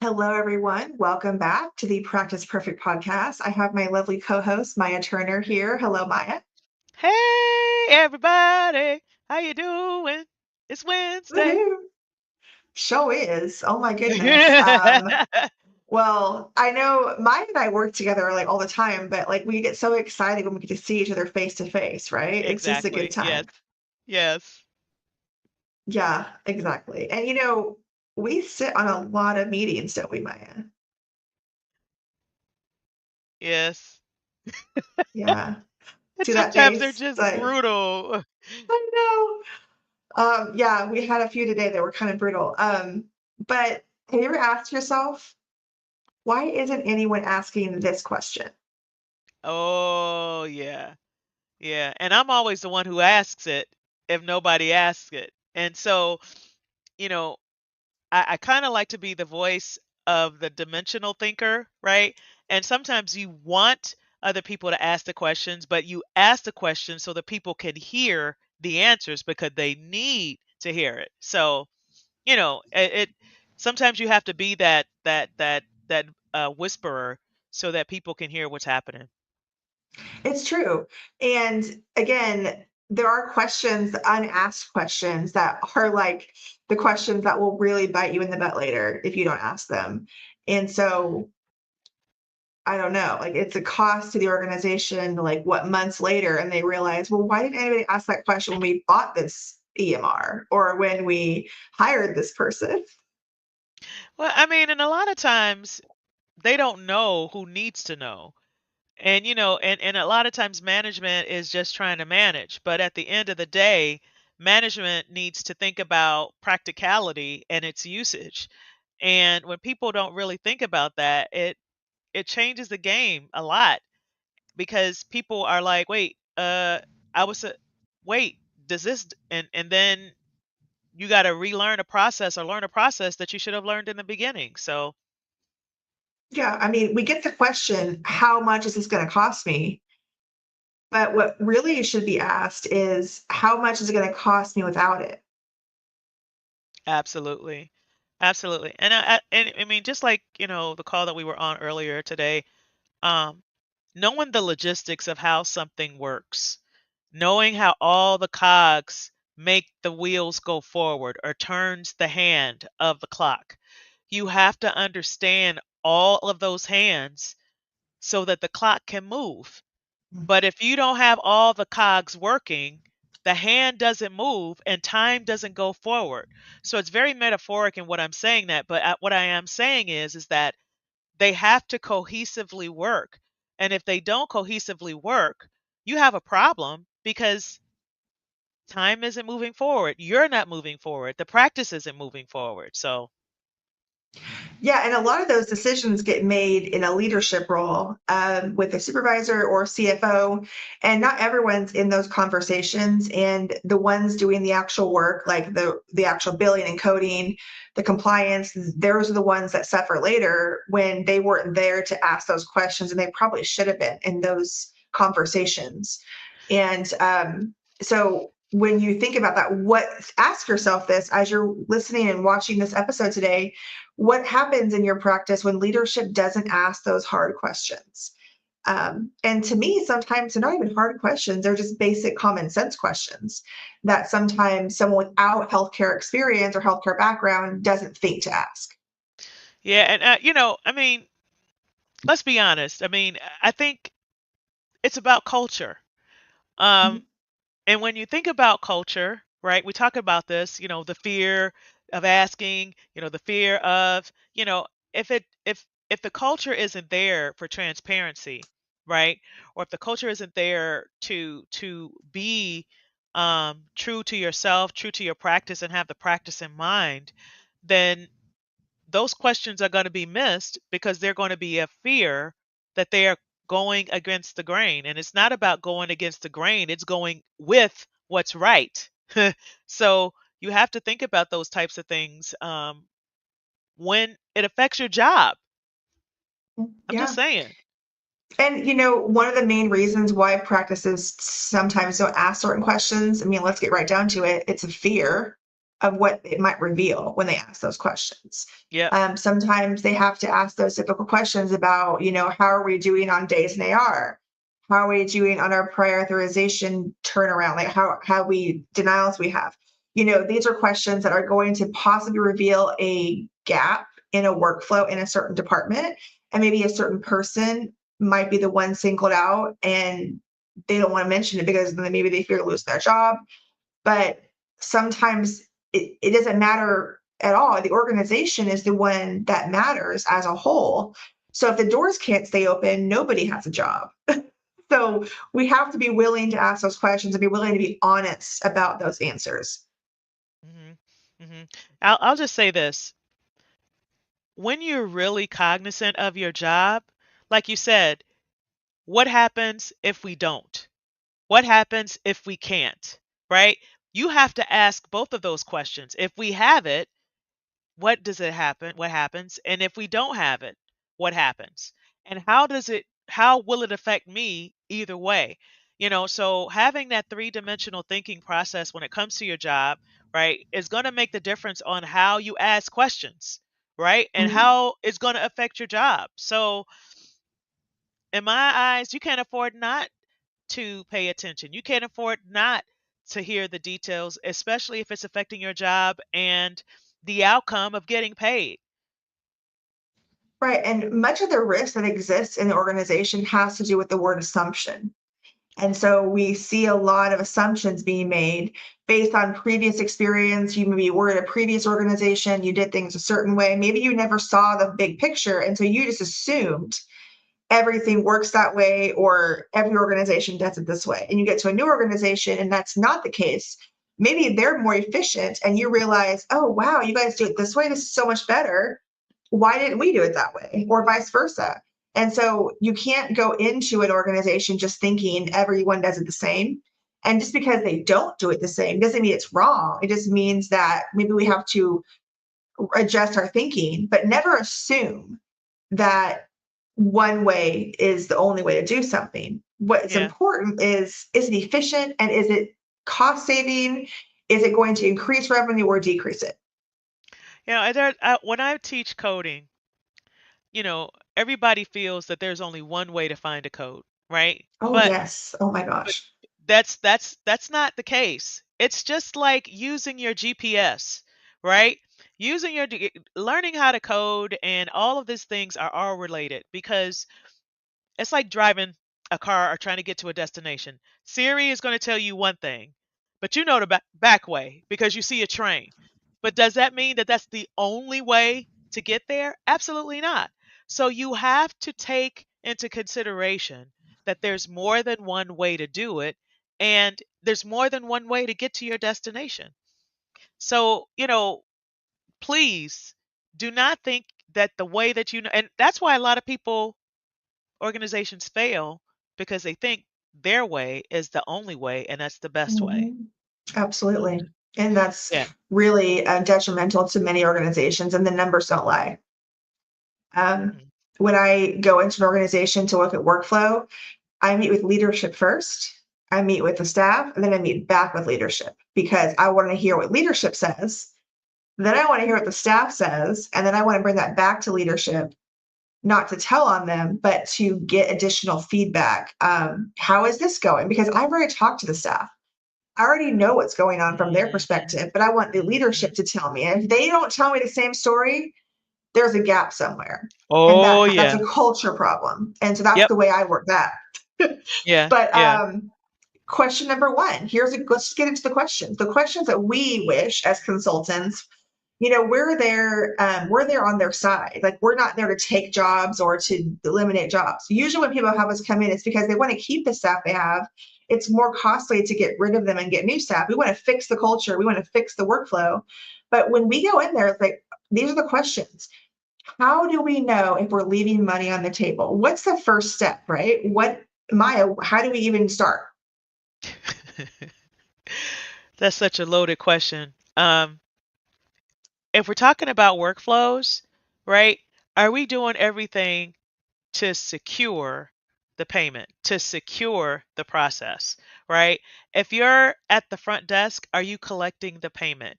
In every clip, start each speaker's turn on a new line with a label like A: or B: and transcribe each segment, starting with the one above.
A: Hello, everyone. Welcome back to the Practice Perfect podcast. I have my lovely co host, Maya Turner, here. Hello, Maya.
B: Hey everybody, how you doing? It's Wednesday.
A: Woohoo. Show is. Oh, my goodness. Well, I know Maya and I work together like all the time, but like we get so excited when we get to see each other face to face, right? It's just a good
B: Exactly. Yes.
A: time.
B: Yes.
A: Yeah, exactly. And we sit on a lot of meetings, don't we, Maya?
B: Yes.
A: Yeah.
B: And
A: See that
B: sometimes they're
A: face?
B: just
A: Like,
B: brutal.
A: I know. Yeah, we had a few today that were kind of brutal. But have you ever asked yourself, why isn't anyone asking this question?
B: Oh, yeah. Yeah. And I'm always the one who asks it if nobody asks it. And so, you know, I kind of like to be the voice of the dimensional thinker, right? And sometimes you want other people to ask the questions, but you ask the questions so that people can hear the answers because they need to hear it. So, it sometimes you have to be that whisperer so that people can hear what's happening.
A: It's true. And again, there are questions, unasked questions that are like the questions that will really bite you in the butt later if you don't ask them. And so I don't know, like it's a cost to the organization, like what months later, and they realize, well, why didn't anybody ask that question when we bought this EMR or when we hired this person?
B: Well, I mean, and a lot of times they don't know who needs to know. And and a lot of times management is just trying to manage, but at the end of the day, management needs to think about practicality and its usage. And when people don't really think about that, it changes the game a lot because people are like, "Wait, I was wait, does this?" And then you got to relearn a process or learn a process that you should have learned in the beginning. So,
A: Yeah, I mean, we get the question, how much is this going to cost me? But what really should be asked is, how much is it going to cost me without it?
B: absolutely. Absolutely. And I mean, just like, the call that we were on earlier today, um knowing the logistics of how something works, knowing how all the cogs make the wheels go forward or turns the hand of the clock. You have to understand all of those hands so that the clock can move. But if you don't have all the cogs working, the hand doesn't move and time doesn't go forward. So it's very metaphoric in what I'm saying that, but what I am saying is that they have to cohesively work. And if they don't cohesively work, you have a problem because time isn't moving forward. You're not moving forward. The practice isn't moving forward. So,
A: Yeah, and a lot of those decisions get made in a leadership role with a supervisor or CFO, and not everyone's in those conversations. And the ones doing the actual work, like the actual billing and coding, the compliance, those are the ones that suffer later when they weren't there to ask those questions, and they probably should have been in those conversations. And so when you think about that, what ask yourself this as you're listening and watching this episode today, what happens in your practice when leadership doesn't ask those hard questions? And to me, sometimes they're not even hard questions, they're just basic common sense questions that sometimes someone without healthcare experience or healthcare background doesn't think to ask.
B: yeah. And, I mean, let's be honest. I mean, I think it's about culture. Um,
A: Mhm.
B: and when you think about culture, right, we talk about this, the fear of asking, the fear of, if it, if the culture isn't there for transparency, right, or if the culture isn't there to be true to yourself, true to your practice, and have the practice in mind, then those questions are going to be missed because they're going to be a fear that they are going against the grain. And it's not about going against the grain, it's going with what's right. So you have to think about those types of things when it affects your job. I'm just
A: Yeah.
B: saying.
A: And one of the main reasons why practices sometimes don't ask certain questions, I mean, let's get right down to it. It's a fear. of what it might reveal when they ask those questions.
B: Yep.
A: Sometimes they have to ask those difficult questions about, how are we doing on days in AR? How are we doing on our prioritization turnaround? Like how we denials we have. These are questions that are going to possibly reveal a gap in a workflow in a certain department, and maybe a certain person might be the one singled out, and they don't want to mention it because then maybe they fear losing their job. But sometimes it doesn't matter at all. The organization is the one that matters as a whole. So if the doors can't stay open, nobody has a job. So we have to be willing to ask those questions and be willing to be honest about those answers.
B: Hmm. Hmm. I'll just say this. When you're really cognizant of your job, like you said, what happens if we don't? What happens if we can't? Right? You have to ask both of those questions. If we have it, what does it happen? What happens? And if we don't have it, what happens? And how will it affect me either way? So having that three-dimensional thinking process when it comes to your job, right, is going to make the difference on how you ask questions, right? And
A: Mhm.
B: how it's going to affect your job. So in my eyes, you can't afford not to pay attention. You can't afford not to hear the details, especially if it's affecting your job and the outcome of getting paid.
A: Right. And much of the risk that exists in the organization has to do with the word assumption. And so we see a lot of assumptions being made based on previous experience. You maybe were at a previous organization, you did things a certain way. Maybe you never saw the big picture. And so you just assumed everything works that way, or every organization does it this way. And you get to a new organization and that's not the case. Maybe they're more efficient and you realize, oh, wow, you guys do it this way. This is so much better. Why didn't we do it that way? Or vice versa. And so you can't go into an organization just thinking everyone does it the same. And just because they don't do it the same doesn't mean it's wrong. It just means that maybe we have to adjust our thinking, but never assume that one way is the only way to do something. What's
B: Yeah.
A: important is it efficient, and is it cost saving? Is it going to increase revenue or decrease it?
B: When I teach coding, everybody feels that there's only one way to find a code, right?
A: Oh,
B: But
A: yes. Oh my
B: but
A: gosh.
B: that's not the case. It's just like using your GPS, right? Learning how to code and all of these things are all related because it's like driving a car or trying to get to a destination. Siri is going to tell you one thing, but you know the back way because you see a train. But does that mean that that's the only way to get there? Absolutely not. So you have to take into consideration that there's more than one way to do it, and there's more than one way to get to your destination. So, please do not think that the way that and that's why a lot of organizations fail because they think their way is the only way and that's the best way.
A: Mhm. Absolutely. And that's
B: Yeah.
A: really detrimental to many organizations, and the numbers don't lie. Um,
B: Mhm.
A: when I go into an organization to look at workflow, I meet with leadership first. I meet with the staff, and then I meet back with leadership because I want to hear what leadership says. Then I want to hear what the staff says, and then I want to bring that back to leadership, not to tell on them, but to get additional feedback. How is this going? Because I've already talked to the staff. I already know what's going on from their
B: Mhm.
A: perspective, but I want the leadership
B: Mhm.
A: to tell me. And if they don't tell me the same story, there's a gap somewhere. And
B: Oh
A: that's
B: yeah.
A: a culture problem. And so that's
B: Yep.
A: the way I work that.
B: Yeah.
A: But
B: Yeah.
A: question number one, let's get into the questions. The questions that we wish as consultants, we're there on their side. Like, we're not there to take jobs or to eliminate jobs. Usually when people have us come in, it's because they want to keep the staff they have. It's more costly to get rid of them and get new staff. We want to fix the culture, we want to fix the workflow. But when we go in there, it's like, these are the questions. How do we know if we're leaving money on the table? What's the first step, right? Maya, how do we even start?
B: That's such a loaded question. If we're talking about workflows, right? Are we doing everything to secure the payment, to secure the process, right? If you're at the front desk, are you collecting the payment?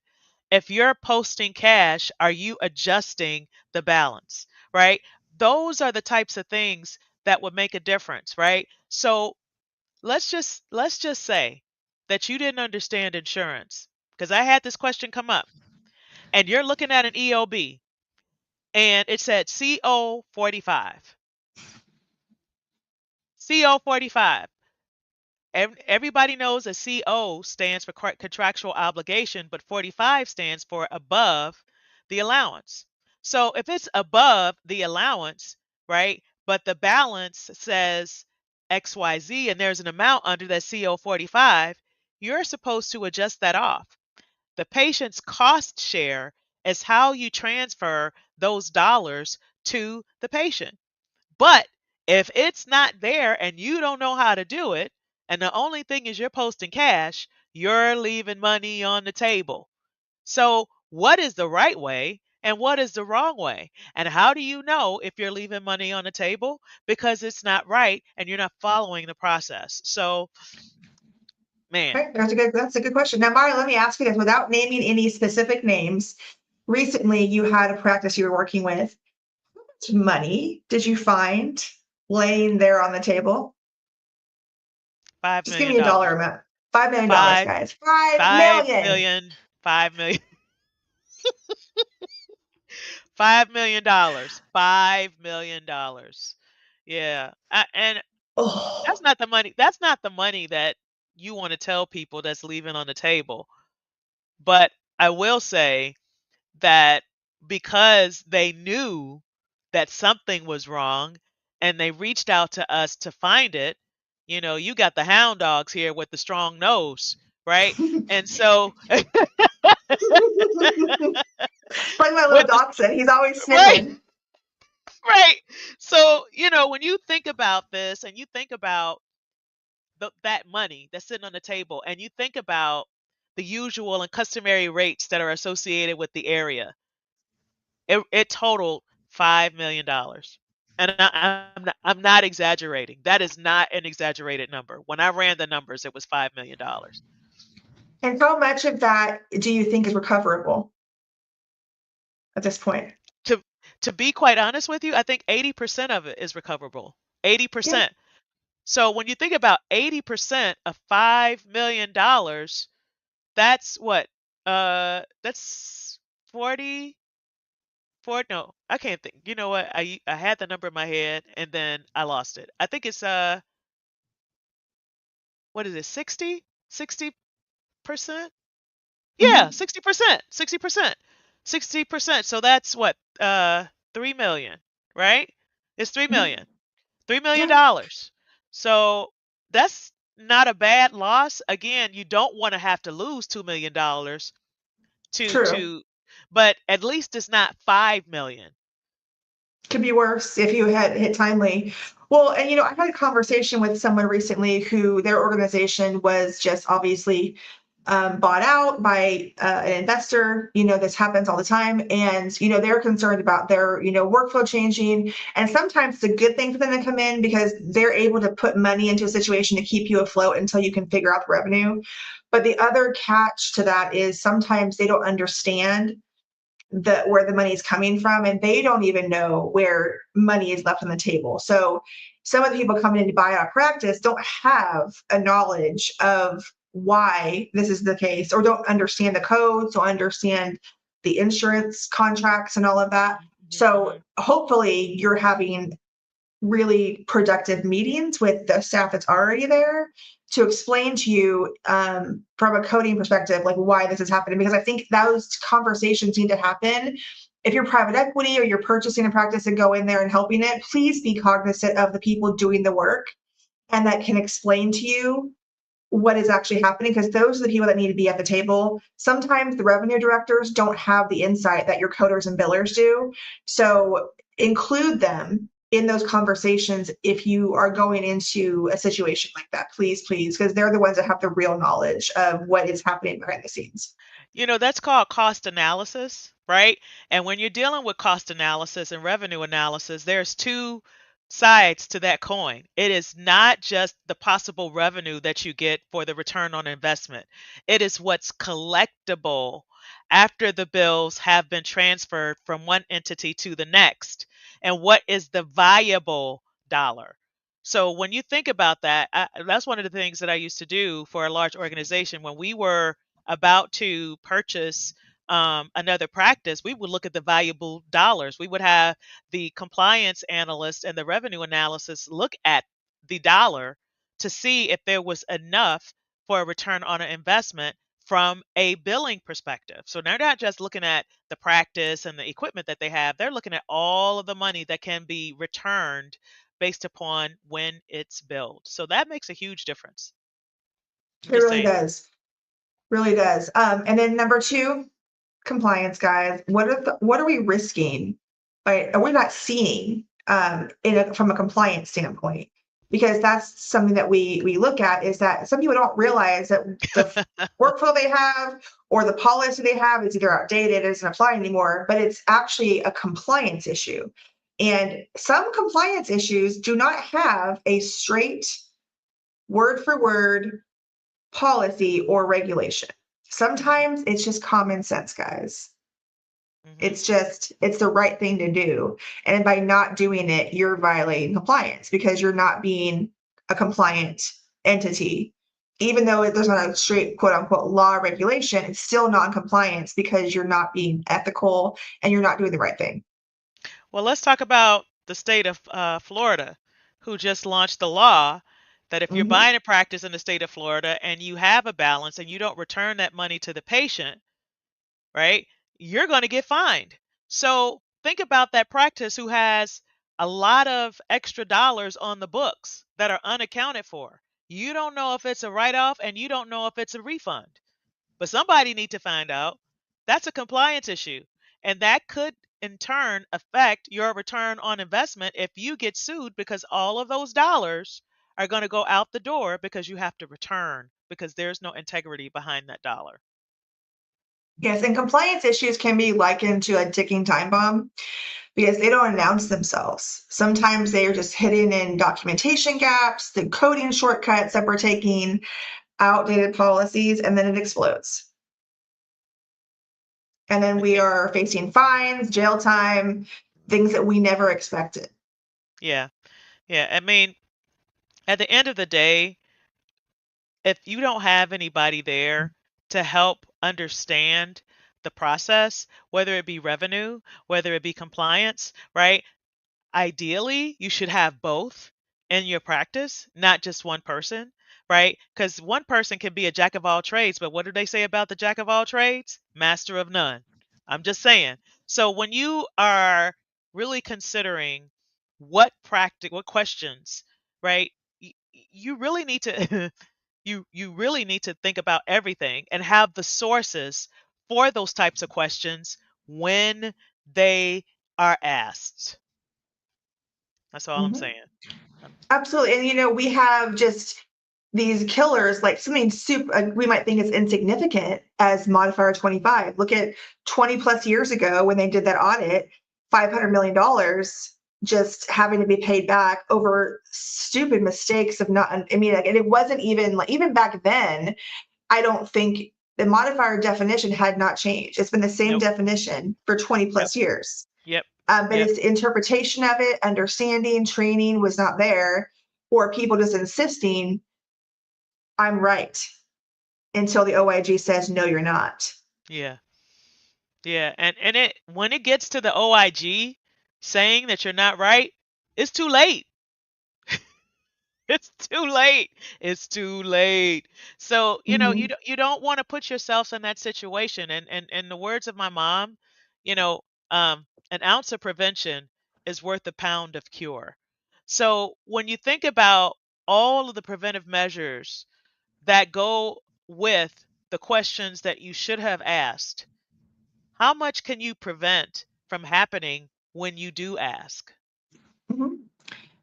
B: If you're posting cash, are you adjusting the balance, right? Those are the types of things that would make a difference, right? So let's just say that you didn't understand insurance, because I had this question come up, and you're looking at an EOB and it said CO 45. CO 45. Everybody knows that CO stands for contractual obligation, but 45 stands for above the allowance. So if it's above the allowance, right, but the balance says XYZ and there's an amount under that CO 45, you're supposed to adjust that off. The patient's cost share is how you transfer those dollars to the patient. But if it's not there and you don't know how to do it, and the only thing is you're posting cash, you're leaving money on the table. So, what is the right way and what is the wrong way? And how do you know if you're leaving money on the table? Because it's not right and you're not following the process. So, man,
A: Okay, that's a good question. Now, Mari, let me ask you this without naming any specific names. Recently, you had a practice you were working with. How much money did you find laying there on the table?
B: $5
A: Just give me
B: million.
A: a dollar amount. $5 million,
B: Five,
A: guys. 5 million.
B: 5 million, 5 million, $5 million, $5 million. Yeah. And
A: Oh,
B: that's not the money. That's not the money that you want to tell people that's leaving on the table. But I will say that because they knew that something was wrong and they reached out to us to find it, you got the hound dogs here with the strong nose, right? And so
A: like my little
B: with the
A: dachshund, he's always
B: right,
A: sniffing.
B: right. So, when you think about this and you think about that money that's sitting on the table and you think about the usual and customary rates that are associated with the area, it totaled $5 million. And I'm not exaggerating. That is not an exaggerated number. When I ran the numbers, it was $5 million.
A: And how much of that do you think is recoverable at this point?
B: To to be quite honest with you, I think 80% of it is recoverable.
A: Yeah,
B: 80%. So when you think about 80% of $5 million, that's what? That's 40, 4, no, I can't think. You know what? I had the number in my head and then I lost it. I think it's what is it? 60? 60%? Yeah,
A: mhm,
B: 60%. 60%. 60%. So that's what? 3 million, right? It's 3
A: mhm.
B: million. 3 million
A: Yeah,
B: dollars. So that's not a bad loss. Again, you don't want to have to lose $2 million to
A: true.
B: to but at least it's not 5 million.
A: Could be worse if you had hit timely. Well, and I had a conversation with someone recently who their organization was just obviously bought out by an investor. This happens all the time. And, they're concerned about their, workflow changing. And sometimes it's a good thing for them to come in because they're able to put money into a situation to keep you afloat until you can figure out the revenue. But the other catch to that is sometimes they don't understand where the money is coming from, and they don't even know where money is left on the table. So some of the people coming in to buy out practice don't have a knowledge of why this is the case, or don't understand the codes, or understand the insurance contracts and all of that. So
B: Mhm.
A: hopefully you're having really productive meetings with the staff that's already there to explain to you from a coding perspective, like why this is happening. Because I think those conversations need to happen. If you're private equity or you're purchasing a practice and go in there and helping it, please be cognizant of the people doing the work and that can explain to you what is actually happening, because those are the people that need to be at the table. Sometimes the revenue directors don't have the insight that your coders and billers do. So include them in those conversations if you are going into a situation like that. Please, please, because they're the ones that have the real knowledge of what is happening behind the scenes.
B: That's called cost analysis, right? And when you're dealing with cost analysis and revenue analysis, there's two sides to that coin. It is not just the possible revenue that you get for the return on investment. It is what's collectible after the bills have been transferred from one entity to the next? And what is the viable dollar? So when you think about that, that's one of the things that I used to do for a large organization. When we were about to purchase another practice, we would look at the valuable dollars. We would have the compliance analyst and the revenue analysis look at the dollar to see if there was enough for a return on an investment from a billing perspective. So they're not just looking at the practice and the equipment that they have, they're looking at all of the money that can be returned based upon when it's billed. So that makes a huge difference. I'm
A: It
B: just
A: really
B: saying.
A: does. Really does. And then number two, compliance, guys. What are we risking? Right? Are we not seeing from a compliance standpoint? Because that's something that we look at, is that some people don't realize that the workflow they have or the policy they have is either outdated, it doesn't apply anymore, but it's actually a compliance issue. And some compliance issues do not have a straight word for word policy or regulation.
B: Mhm,
A: Sometimes it's just common sense, guys.
B: mhm.
A: It's the right thing to do. And by not doing it, you're violating compliance because you're not being a compliant entity. Even though there's not a straight quote unquote law or regulation, it's still non-compliance because you're not being ethical and you're not doing the right thing.
B: Well, let's talk about the state of Florida, who just launched the law that if you're
A: Mhm.
B: buying a practice in the state of Florida and you have a balance and you don't return that money to the patient, right, you're going to get fined. So think about that practice who has a lot of extra dollars on the books that are unaccounted for. You don't know if it's a write off and you don't know if it's a refund. But somebody need to find out. That's a compliance issue. And that could in turn affect your return on investment if you get sued because all of those dollars are going to go out the door because you have to return because there's no integrity behind that dollar.
A: Yes, and compliance issues can be likened to a ticking time bomb because they don't announce themselves. Sometimes they are just hidden in documentation gaps, the coding shortcuts that we're taking, outdated policies, and then it explodes. And then
B: I
A: we
B: think
A: are facing fines, jail time, things that we never expected.
B: yeah. Yeah, I mean, at the end of the day, if you don't have anybody there to help understand the process, whether it be revenue, whether it be compliance, right? Ideally, you should have both in your practice, not just one person, right? Because one person can be a jack of all trades, but what do they say about the jack of all trades? Master of none. I'm just saying. So when you are really considering what questions, right? You really need to you really need to think about everything and have the sources for those types of questions when they are asked. That's all I'm
A: Mhm.
B: saying. Um,
A: Absolutely. And we have just these killers, like something super, we might think is insignificant as modifier 25. Look at 20 plus years ago when they did that audit, $500 million just having to be paid back over stupid mistakes of not, I mean, like, and it wasn't even like, even back then, I don't think the modifier definition had not changed. It's been the same
B: nope.
A: definition for 20
B: Yep.
A: plus years.
B: Yep.
A: But
B: Yep.
A: its interpretation of it, understanding, training was not there, or people just insisting, I'm right, until the OIG says, no, you're not.
B: Yeah. Yeah. And it when it gets to the OIG saying that you're not right, it's too late. It's too late. It's too late. So,
A: Mhm.
B: you don't want to put yourself in that situation. And in the words of my mom, you know, an ounce of prevention is worth a pound of cure. So when you think about all of the preventive measures that go with the questions that you should have asked, how much can you prevent from happening when you do ask?
A: Mhm.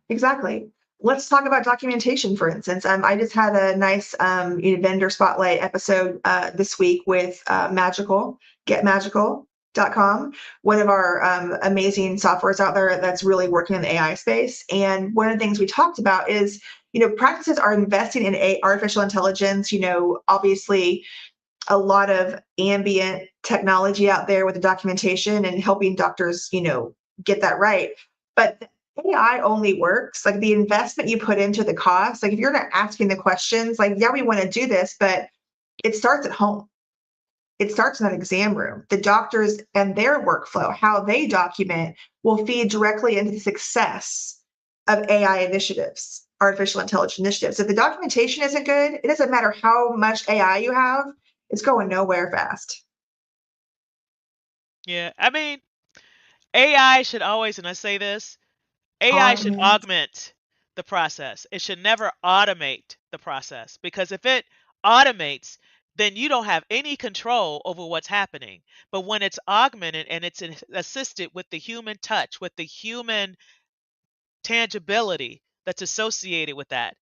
A: Exactly. Let's talk about documentation, for instance. I just had a nice vendor spotlight episode this week with Magical, getmagical.com, one of our amazing softwares out there that's really working in the AI space. And one of the things we talked about is, practices are investing in artificial intelligence, obviously a lot of ambient technology out there with the documentation and helping doctors, get that right. But AI only works like the investment you put into the cost. Like if you're not asking the questions, like, yeah, we want to do this, but it starts at home. It starts in that exam room. The doctors and their workflow, how they document, will feed directly into the success of AI initiatives, artificial intelligence initiatives. If the documentation isn't good, it doesn't matter how much AI you have, it's going nowhere fast.
B: Yeah. I mean, AI should always, and I say this, AI should
A: Augment.
B: augment the process. It should never automate the process because if it automates, then you don't have any control over what's happening. But when it's augmented and it's assisted with the human touch, with the human tangibility that's associated with that,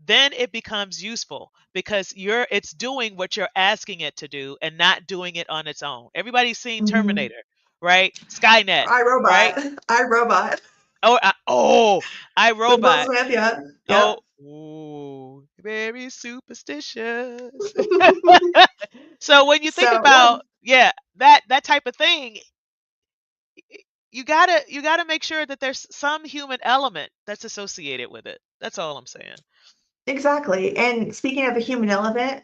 B: then it becomes useful because it's doing what you're asking it to do and not doing it on its own. Everybody's seen
A: Mhm.
B: Terminator, right? Skynet, right?
A: iRobot. iRobot
B: Oh, I
A: with Will
B: Robot.
A: Smith. Yeah.
B: Oh,
A: Yep.
B: ooh, very superstitious. So when you think
A: So yeah,
B: about, yeah, that type of thing, you gotta make sure that there's some human element that's associated with it. That's all I'm saying.
A: exactly. And speaking of the human element,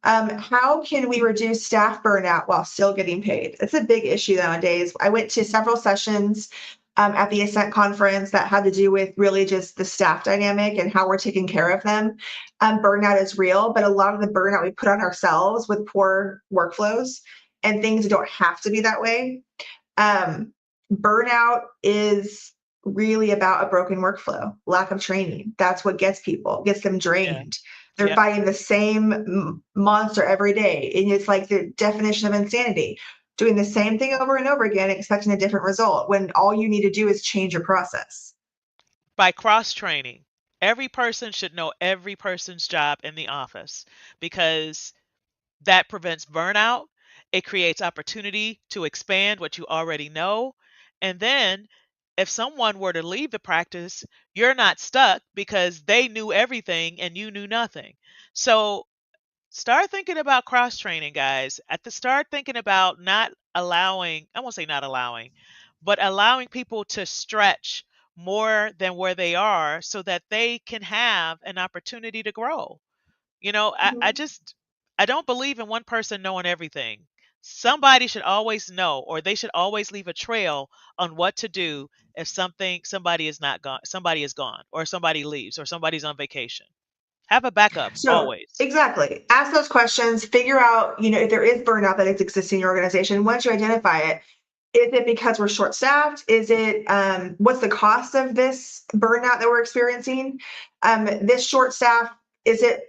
A: how can we reduce staff burnout while still getting paid? It's a big issue nowadays. I went to several sessions at the Ascent conference that had to do with really just the staff dynamic and how we're taking care of them. Burnout is real, but a lot of the burnout we put on ourselves with poor workflows and things that don't have to be that way. Um, Burnout is really about a broken workflow, lack of training. That's what gets them
B: Yeah.
A: drained. They're
B: Yep.
A: fighting the same monster every day. And it's like the definition of insanity, doing the same thing over and over again, expecting a different result when all you need to do is change your process.
B: By cross training. Every person should know every person's job in the office because that prevents burnout. It creates opportunity to expand what you already know. And then if someone were to leave the practice, you're not stuck because they knew everything and you knew nothing. So start thinking about cross training, guys. At the start thinking about not allowing, I won't say not allowing, but allowing people to stretch more than where they are so that they can have an opportunity to grow. I
A: Mhm.
B: just I don't believe in one person knowing everything. Somebody should always know, or they should always leave a trail on what to do if somebody is not gone, somebody is gone, or somebody leaves, or somebody's on vacation. Have a backup
A: So
B: always.
A: exactly, ask those questions. Figure out, if there is burnout that is existing in your organization. Once you identify it, is it because we're short staffed? Is it what's the cost of this burnout that we're experiencing? This short staff, is it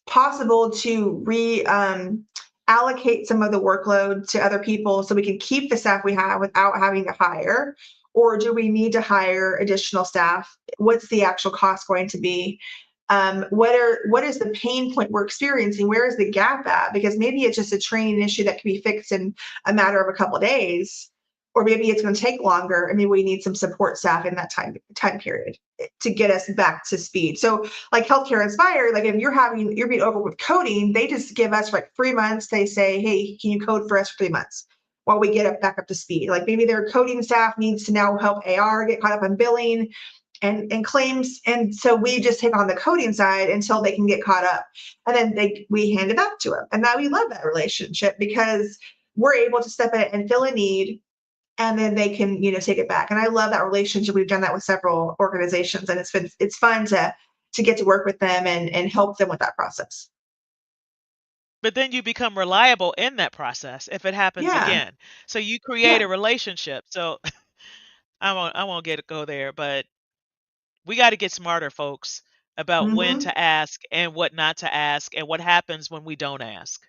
A: possible to allocate some of the workload to other people so we can keep the staff we have without having to hire? Or do we need to hire additional staff? What's the actual cost going to be? What is the pain point we're experiencing? Where is the gap at? Because maybe it's just a training issue that can be fixed in a matter of a couple of days, or maybe it's going to take longer, and maybe we need some support staff in that time period to get us back to speed. So, like Healthcare Inspired, like if you're being over with coding, they just give us like 3 months. They say, hey, can you code for us for 3 months? While we get back up to speed. Like maybe their coding staff needs to now help AR get caught up on billing and claims. And so we just take on the coding side until they can get caught up. And then we hand it back to them. And now we love that relationship because we're able to step in and fill a need, and then they can take it back. And I love that relationship. We've done that with several organizations, and it's fun to get to work with them and help them with that process.
B: But then you become reliable in that process if it happens
A: Yeah.
B: again. So you create
A: Yeah.
B: a relationship. So I won't go there, but we got to get smarter, folks, about when
A: Hmm.
B: to ask and what not to ask and what happens when we don't ask.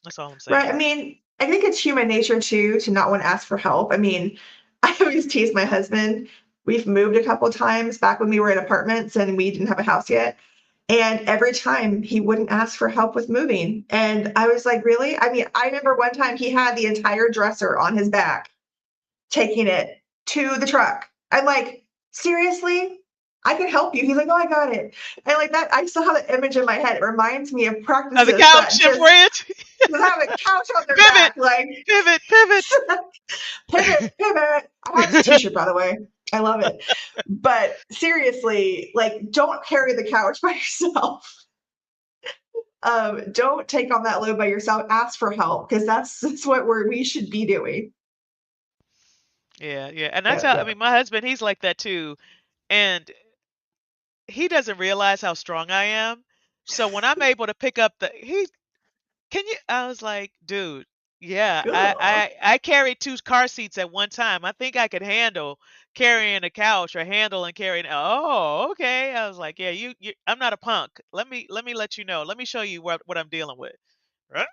B: That's all I'm
A: Right.
B: saying.
A: I mean, I think it's human nature too to not want to ask for help. I mean, I always tease my husband. We've moved a couple of times back when we were in apartments and we didn't have a house yet. And every time he wouldn't ask for help with moving. And I was like, really? I mean, I remember one time he had the entire dresser on his back taking it to the truck. I'm like, seriously? I can help you. He's like, oh, I got it. And like that, I still have that image in my head. It reminds me of
B: Oh, the
A: practices that
B: couch bridge.
A: just have a couch on their
B: Pivot,
A: back, like
B: pivot, pivot.
A: pivot, pivot. I have this t-shirt, by the way. I love it. But seriously, like, don't carry the couch by yourself. Don't take on that load by yourself. Ask for help because that's what we should be doing.
B: Yeah, yeah. And that's
A: Yeah,
B: how, I
A: yeah.
B: mean, my husband, he's like that too. And he doesn't realize how strong I am. So when I'm able to pick up can you, I was like, dude, yeah,
A: Ugh.
B: I carried 2 car seats at one time. I think I could handle carrying a couch or handle and carrying. Oh, okay. I was like, yeah, I'm not a punk. Let me let you know. Let me show you what I'm dealing with.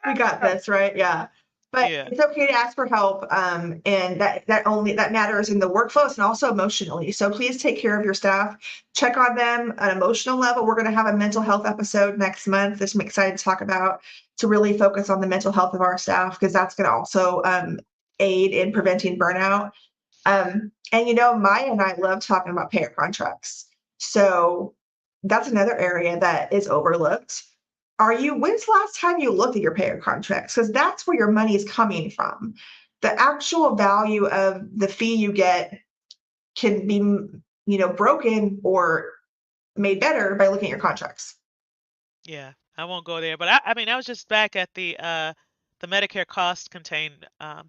A: We got this, right? Yeah. But
B: Yeah.
A: it's okay to ask for help. And that matters in the workflows and also emotionally. So please take care of your staff. Check on them on an emotional level. We're going to have a mental health episode next month. This I'm excited to talk about to really focus on the mental health of our staff because that's going to also aid in preventing burnout. And Maya and I love talking about payer contracts. So that's another area that is overlooked. When's the last time you looked at your payer contracts? Because that's where your money is coming from. The actual value of the fee you get can be, broken or made better by looking at your contracts.
B: Yeah. I won't go there, but I mean, I was just back at the Medicare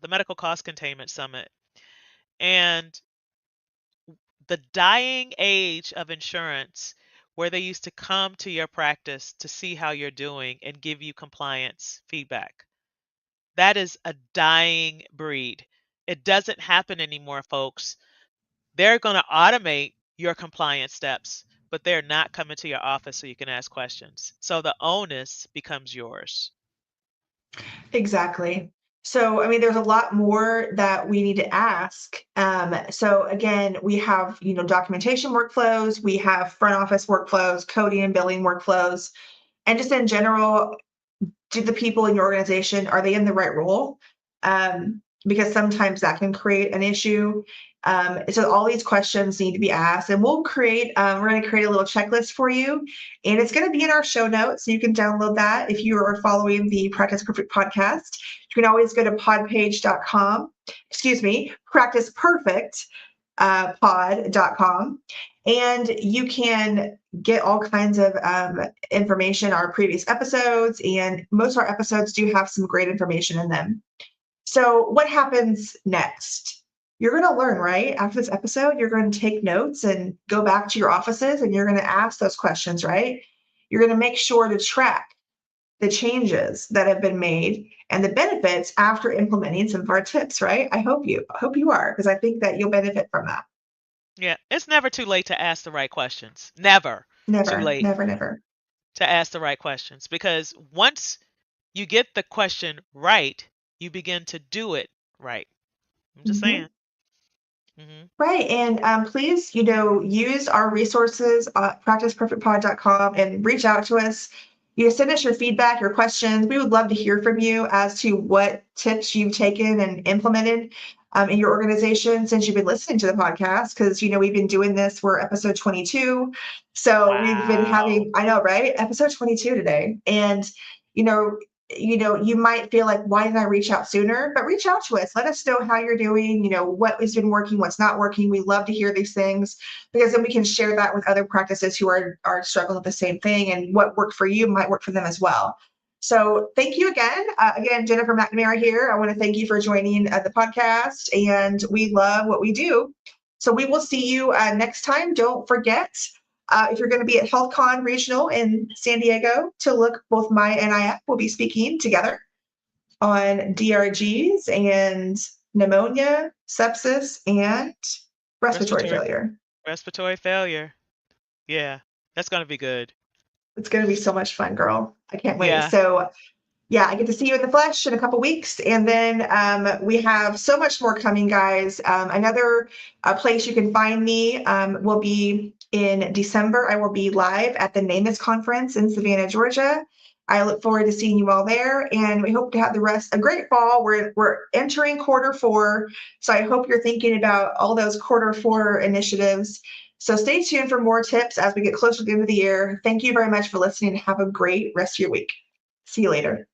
B: the medical cost containment summit, and the dying age of insurance, where they used to come to your practice to see how you're doing and give you compliance feedback. That is a dying breed. It doesn't happen anymore, folks. They're going to automate your compliance steps, but they're not coming to your office so you can ask questions. So the onus becomes yours.
A: Exactly. So, I mean, there's a lot more that we need to ask. So again, we have, documentation workflows, we have front office workflows, coding and billing workflows, and just in general, do the people in your organization, are they in the right role? Because sometimes that can create an issue. So all these questions need to be asked, and we're going to create a little checklist for you, and it's going to be in our show notes, so you can download that if you are following the Practice Perfect podcast. You can always go to podpage.com, excuse me, Practice Perfect pod.com, and you can get all kinds of information, our previous episodes, and most of our episodes do have some great information in them. So, what happens next? You're going to learn, right? After this episode, you're going to take notes and go back to your offices and you're going to ask those questions, right? You're going to make sure to track the changes that have been made and the benefits after implementing some of our tips, right? I hope you are, because I think that you'll benefit from that.
B: Yeah, it's never too late to ask the right questions. Never too
A: Never,
B: late
A: never, never.
B: to ask the right questions, because once you get the question right, you begin to do it right. I'm just
A: Mhm.
B: saying. Hmm.
A: Right. And please, use our resources, practiceperfectpod.com, and reach out to us. Send us your feedback, your questions. We would love to hear from you as to what tips you've taken and implemented in your organization since you've been listening to the podcast. Because, we've been doing this. We're episode 22. So we've been
B: Wow.
A: having, I know, right? Episode 22 today. And, you know, you might feel like, why didn't I reach out sooner? But reach out to us. Let us know how you're doing, what has been working, what's not working. We love to hear these things because then we can share that with other practices who are struggling with the same thing, and what worked for you might work for them as well. So thank you again. Again, Jennifer McNamara here. I want to thank you for joining the podcast, and we love what we do. So we will see you next time. Don't forget, if you're going to be at HealthCon Regional in San Diego, to look, both Maya and I will be speaking together on DRGs and pneumonia, sepsis, and respiratory
B: Respiratory
A: failure.
B: respiratory failure. Yeah, that's gonna be good.
A: It's going to be so much fun, girl. I can't wait.
B: Yeah.
A: So, yeah, I get to see you in the flesh in a couple weeks. And then we have so much more coming, guys. Another place you can find me will be in December. I will be live at the NAMUS conference in Savannah, Georgia. I look forward to seeing you all there, and we hope to have a great fall. We're entering quarter four, so I hope you're thinking about all those quarter four initiatives So stay tuned for more tips as we get closer to the end of the year. Thank you very much for listening. Have a great rest of your week. See you later.